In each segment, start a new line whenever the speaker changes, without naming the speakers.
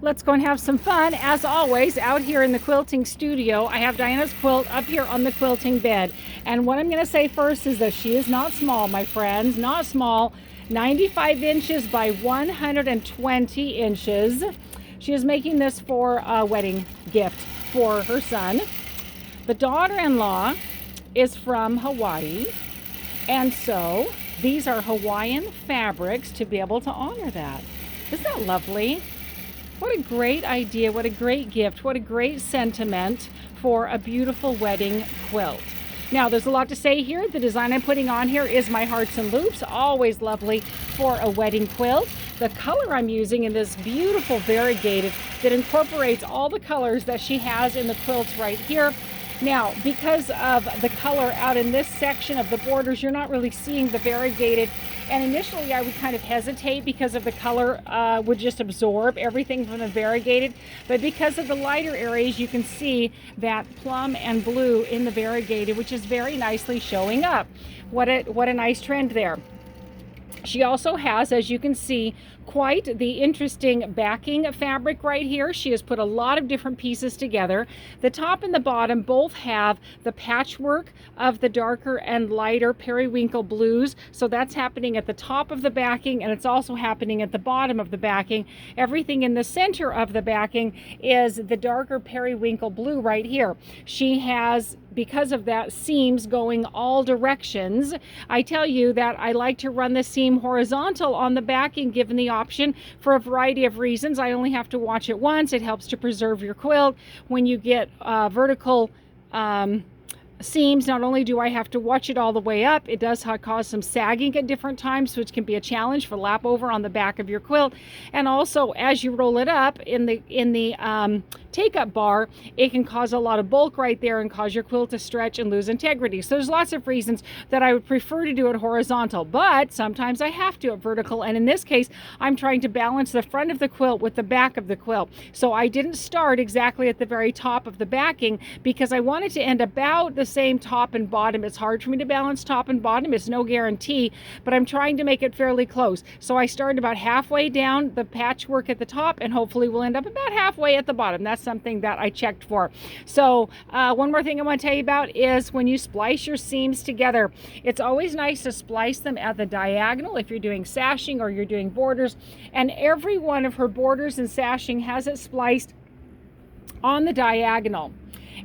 Let's go and have some fun, as always, out here in the quilting studio. I have Diana's quilt up here on the quilting bed. And what I'm going to say first is that she is not small, my friends, not small. 95 inches by 120 inches. She is making this for a wedding gift for her son. The daughter-in-law is from Hawaii. And so these are Hawaiian fabrics to be able to honor that. Isn't that lovely? What a great idea, what a great gift, what a great sentiment for a beautiful wedding quilt. Now, there's a lot to say here. The design I'm putting on here is my hearts and loops, always lovely for a wedding quilt. The color I'm using in this beautiful variegated that incorporates all the colors that she has in the quilts right here. Now, because of the color out in this section of the borders, you're not really seeing the variegated. And initially I would kind of hesitate because of the color would just absorb everything from the variegated. But because of the lighter areas, you can see that plum and blue in the variegated, which is very nicely showing up. What a nice trend there. She also has, as you can see, quite the interesting backing fabric right here. She has put a lot of different pieces together. The top and the bottom both have the patchwork of the darker and lighter periwinkle blues. So that's happening at the top of the backing, and it's also happening at the bottom of the backing. Everything in the center of the backing is the darker periwinkle blue right here. She has, because of that, seams going all directions. I tell you that I like to run the seam horizontal on the backing given the option for a variety of reasons. I only have to watch it once. It helps to preserve your quilt. When you get vertical seams, not only do I have to watch it all the way up, it does cause some sagging at different times, which can be a challenge for lap over on the back of your quilt. And also, as you roll it up in the take-up bar, it can cause a lot of bulk right there and cause your quilt to stretch and lose integrity. So there's lots of reasons that I would prefer to do it horizontal, but sometimes I have to do it vertical. And in this case, I'm trying to balance the front of the quilt with the back of the quilt. So I didn't start exactly at the very top of the backing because I wanted to end about the same top and bottom. It's hard for me to balance top and bottom. It's no guarantee, but I'm trying to make it fairly close. So I started about halfway down the patchwork at the top, and hopefully we'll end up about halfway at the bottom. That's something that I checked for. So one more thing I want to tell you about is when you splice your seams together, it's always nice to splice them at the diagonal if you're doing sashing or you're doing borders. And every one of her borders and sashing has it spliced on the diagonal.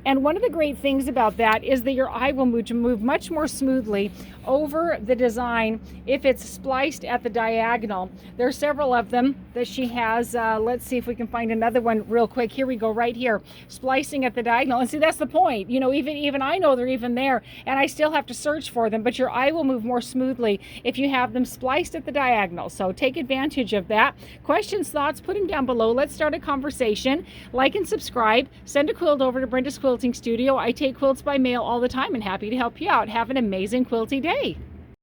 And one of the great things about that is that your eye will move much more smoothly over the design if it's spliced at the diagonal. There are several of them that she has. Let's see if we can find another one real quick. Here we go, right here, splicing at the diagonal. And see, that's the point. You know, even I know they're even there, and I still have to search for them, but your eye will move more smoothly if you have them spliced at the diagonal. So take advantage of that. Questions, thoughts, put them down below. Let's start a conversation. Like and subscribe. Send a quilt over to Brenda's Quilting Studio. I take quilts by mail all the time and happy to help you out. Have an amazing quilty day.